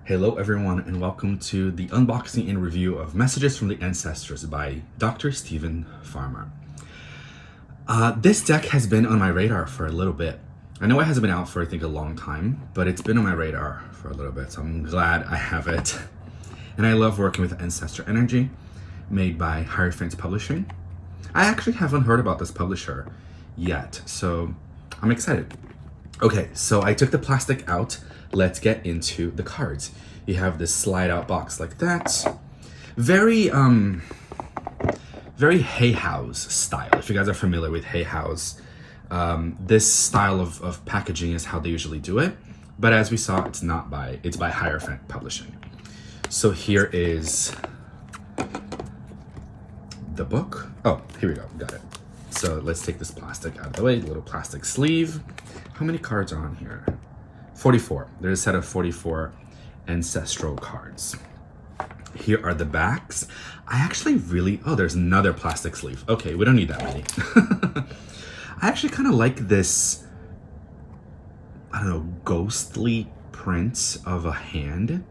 Hello everyone and welcome to the unboxing and review of Messages from the Ancestors by Dr. Stephen Farmer. This deck has been on my radar for a little bit. I know it hasn't been out for I think a long time, but it's been on my radar for a little bit, so I'm glad I have it. And I love working with Ancestor Energy, made by Hierophant Publishing. I actually haven't heard about this publisher yet, so I'm excited. Okay, so I took the plastic out. Let's get into the cards. You have this slide out box like that. Very Hay House style. If you guys are familiar with Hay House, this style of packaging is how they usually do it. But as we saw, it's by Hierophant Publishing. So here is the book. Oh, here we go, got it. So let's take this plastic out of the way, little plastic sleeve. How many cards are on here? 44. There's a set of 44 ancestral cards. Here are the backs. I actually there's another plastic sleeve. Okay, we don't need that many. I actually kind of like this, I don't know, ghostly print of a hand.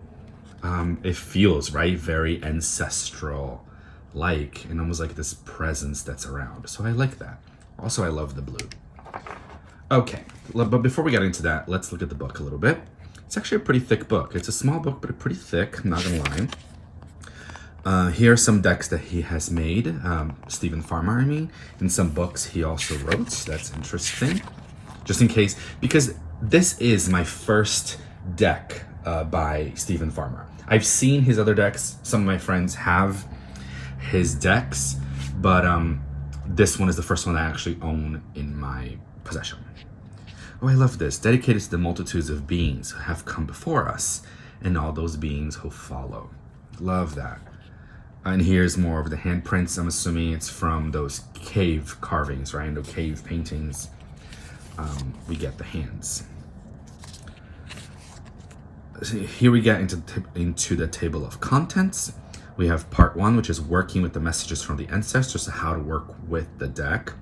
It feels, right, very ancestral like, and almost like this presence that's around. So I like that. Also, I love the blue. Okay, but before we get into that, let's look at the book a little bit. It's actually a pretty thick book. It's a small book, but pretty thick, I'm not gonna lie. Here are some decks that he has made, Stephen Farmer, I mean, and some books he also wrote. That's interesting. Just in case, because this is my first deck by Stephen Farmer. I've seen his other decks. Some of my friends have his decks, but this one is the first one I actually own in my possession. Oh, I love this. Dedicated to the multitudes of beings who have come before us and all those beings who follow. Love that. And here's more of the handprints. I'm assuming it's from those cave carvings, right? And the cave paintings. We get the hands. So here we get into the table of contents. We have part 1, which is working with the messages from the ancestors, so how to work with the deck.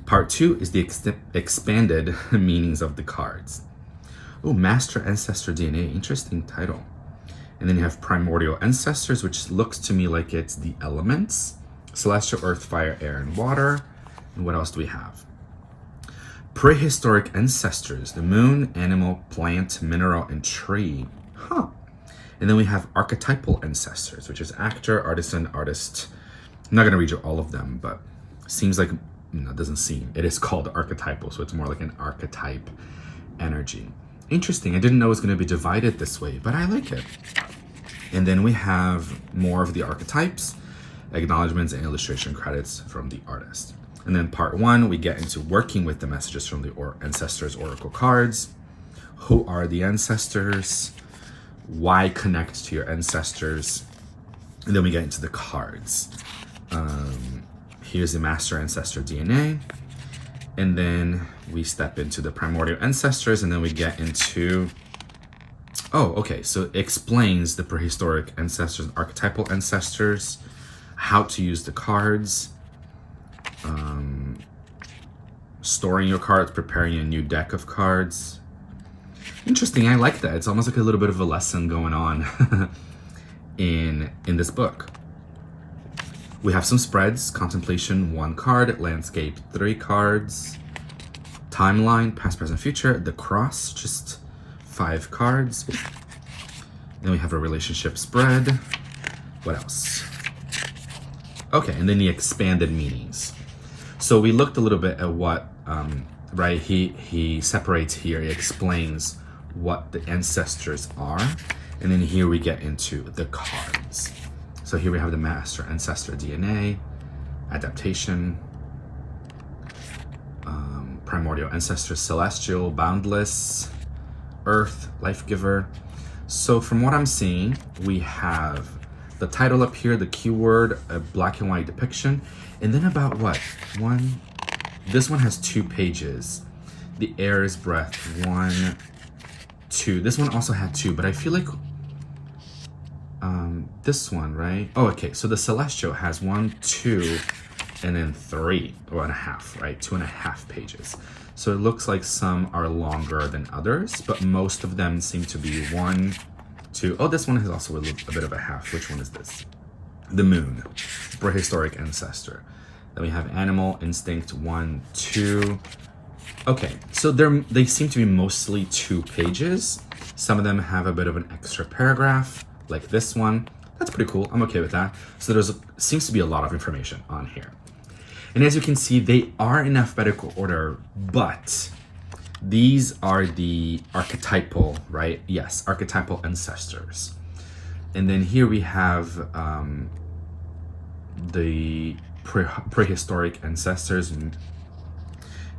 Part 2 is the expanded meanings of the cards. Oh, Master Ancestor DNA, interesting title. And then you have Primordial Ancestors, which looks to me like it's the elements. Celestial Earth, Fire, Air, and Water. And what else do we have? Prehistoric Ancestors, the moon, animal, plant, mineral, and tree. Huh. And then we have Archetypal Ancestors, which is actor, artisan, artist. I'm not going to read you all of them, but seems like, no, it doesn't seem. It is called archetypal, so it's more like an archetype energy. Interesting. I didn't know it was going to be divided this way, but I like it. And then we have more of the archetypes, acknowledgements, and illustration credits from the artist. And then part 1, we get into working with the messages from the ancestors' oracle cards. Who are the ancestors? Why connect to your ancestors? And then we get into the cards. Here's the Master Ancestor DNA. And then we step into the Primordial Ancestors, and then we get into, oh, okay, so it explains the prehistoric ancestors, archetypal ancestors, how to use the cards, storing your cards, preparing a new deck of cards. Interesting, I like that. It's almost like a little bit of a lesson going on in this book. We have some spreads, contemplation, 1 card, landscape, 3 cards, timeline, past, present, future, the cross, just 5 cards. Then we have a relationship spread. What else? Okay, and then the expanded meanings. So we looked a little bit at what, right, he separates here, he explains what the ancestors are, and then here we get into the cards. So here we have the Master Ancestor DNA, Adaptation, Primordial Ancestor, Celestial, Boundless, Earth, Life Giver. So from what I'm seeing, we have the title up here, the keyword, a black and white depiction, and then about what? This one has 2 pages. The Air's Breath, 1, 2. This one also had 2, but I feel like this one, right? Oh, okay, so the Celestial has 1, 2, and then 3, or and a half, right? 2.5 pages. So it looks like some are longer than others, but most of them seem to be 1, 2. Oh, this one has also a bit of a half. Which one is this? The moon, prehistoric ancestor. Then we have animal, instinct, 1, 2. Okay, so they seem to be mostly 2 pages. Some of them have a bit of an extra paragraph, like this one. That's pretty cool. I'm okay with that. So seems to be a lot of information on here. And as you can see, they are in alphabetical order, but these are the archetypal, right? Yes, archetypal ancestors. And then here we have the prehistoric ancestors, and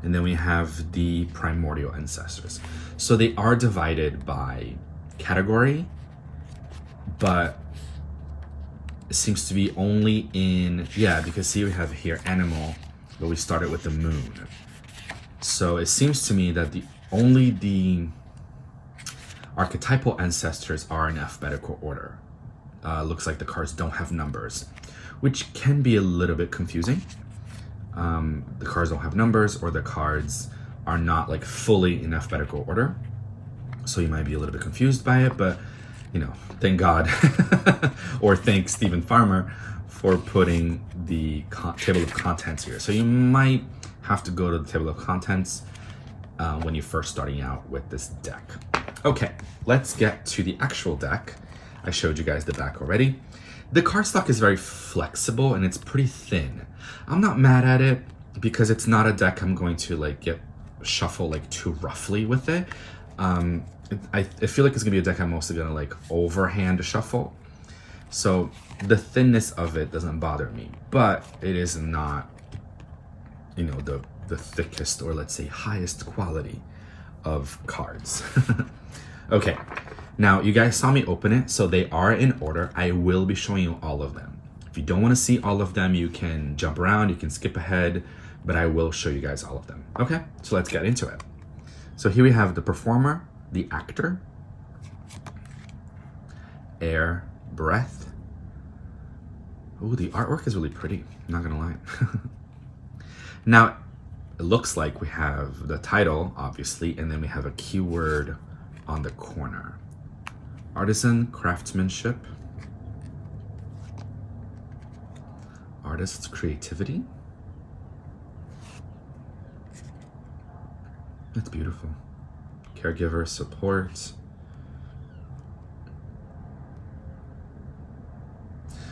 then we have the primordial ancestors. So they are divided by category, but it seems to be only in, yeah, because see we have here animal, but we started with the moon. So it seems to me that only the archetypal ancestors are in alphabetical order. Looks like the cards don't have numbers, which can be a little bit confusing. The cards don't have numbers, or the cards are not like fully in alphabetical order. So you might be a little bit confused by it, but you know, thank God, or thank Stephen Farmer for putting the table of contents here. So you might have to go to the table of contents when you're first starting out with this deck. Okay, let's get to the actual deck. I showed you guys the back already. The cardstock is very flexible and it's pretty thin. I'm not mad at it because it's not a deck I'm going to like shuffle like too roughly with it. I feel like it's gonna be a deck I'm mostly gonna like overhand shuffle. So the thinness of it doesn't bother me, but it is not, you know, the thickest, or let's say highest quality of cards. Okay, now you guys saw me open it, so they are in order. I will be showing you all of them. If you don't want to see all of them, you can jump around, you can skip ahead, but I will show you guys all of them. Okay, so let's get into it. So here we have the performer, the actor, air, breath. Ooh, the artwork is really pretty, I'm not gonna lie. Now, it looks like we have the title, obviously, and then we have a keyword on the corner. Artisan, craftsmanship, artist's creativity. That's beautiful. Caregiver, support.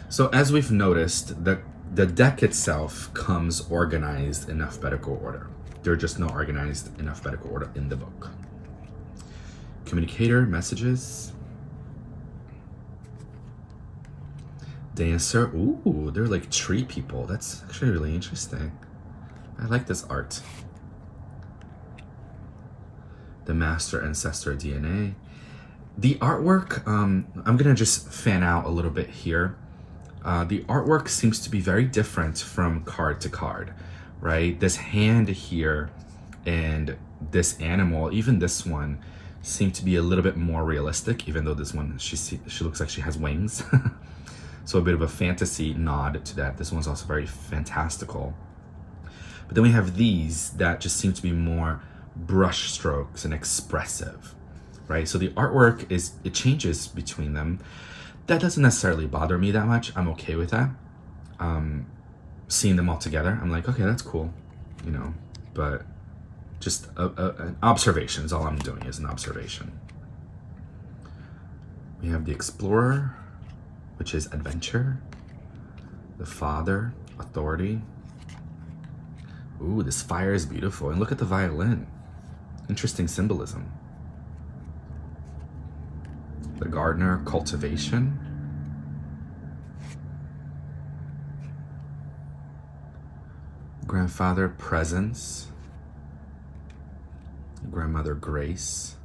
So as we've noticed, the deck itself comes organized in alphabetical order. They're just not organized in alphabetical order in the book. Communicator, messages. Dancer, ooh, they're like tree people. That's actually really interesting. I like this art. The master ancestor DNA. The artwork, I'm gonna just fan out a little bit here. The artwork seems to be very different from card to card, right? This hand here and this animal, even this one, seem to be a little bit more realistic, even though this one, she looks like she has wings. So a bit of a fantasy nod to that. This one's also very fantastical. But then we have these that just seem to be more brush strokes and expressive, right? So the artwork it changes between them. That doesn't necessarily bother me that much. I'm okay with that. Seeing them all together, I'm like, okay, that's cool, you know, but just an observation is all I'm doing, is an observation. We have the explorer, which is adventure. The father, authority. Ooh, this fire is beautiful. And look at the violin. Interesting symbolism. The gardener, cultivation. Grandfather, presence. Grandmother, grace.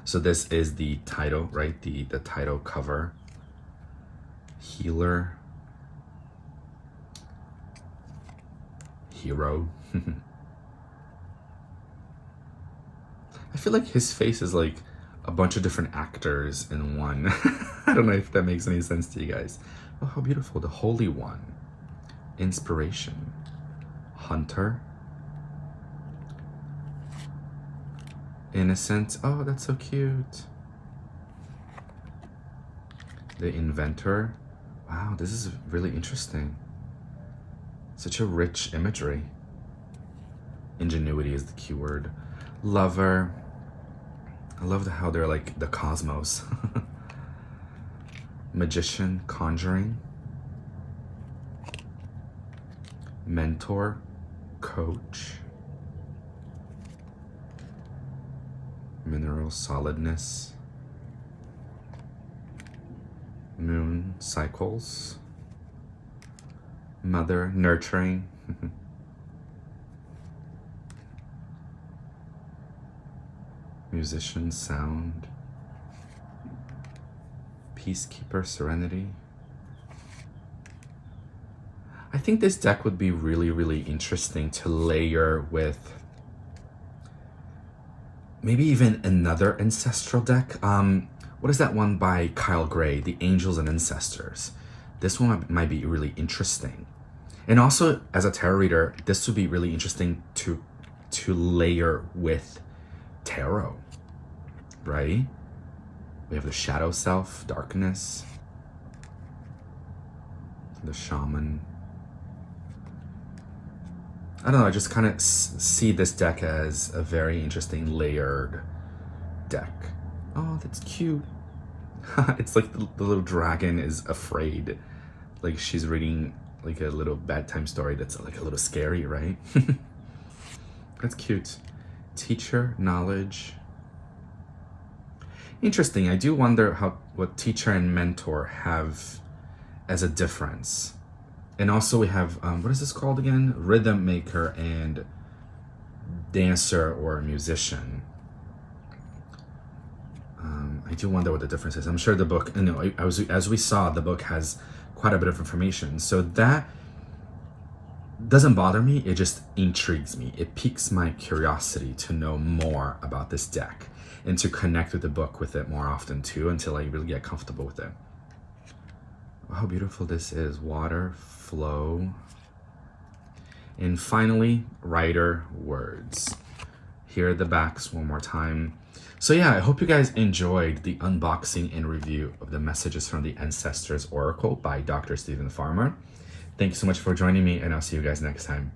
So this is the title, right? The title cover. Healer. Hero. I feel like his face is like a bunch of different actors in one. I don't know if that makes any sense to you guys. Oh, how beautiful. The Holy One. Inspiration. Hunter. Innocent. Oh, that's so cute. The inventor. Wow, this is really interesting. Such a rich imagery. Ingenuity is the key word. Lover. I love how they're like the cosmos. Magician, conjuring. Mentor, coach. Mineral solidness. Moon cycles. Mother, nurturing. Musician, sound. Peacekeeper, serenity. I think this deck would be really, really interesting to layer with maybe even another ancestral deck. What is that one by Kyle Gray, The Angels and Ancestors? This one might be really interesting. And also, as a tarot reader, this would be really interesting to layer with tarot, right? We have the shadow self, darkness, the shaman. I don't know, I just kind of see this deck as a very interesting layered deck. Oh, that's cute. It's like the little dragon is afraid. Like she's reading like a little bedtime story that's like a little scary, right? That's cute. Teacher, knowledge. Interesting. I do wonder what teacher and mentor have as a difference. And also we have, what is this called again? Rhythm maker and dancer or musician. I do wonder what the difference is. I'm sure the book, as we saw, the book has quite a bit of information. So that doesn't bother me. It just intrigues me. It piques my curiosity to know more about this deck and to connect with the book with it more often too, until I really get comfortable with it. How beautiful this is. Water, flow. And finally, writer words. Here are the backs one more time. So yeah, I hope you guys enjoyed the unboxing and review of the Messages from the Ancestors Oracle by Dr. Stephen Farmer. Thank you so much for joining me, and I'll see you guys next time.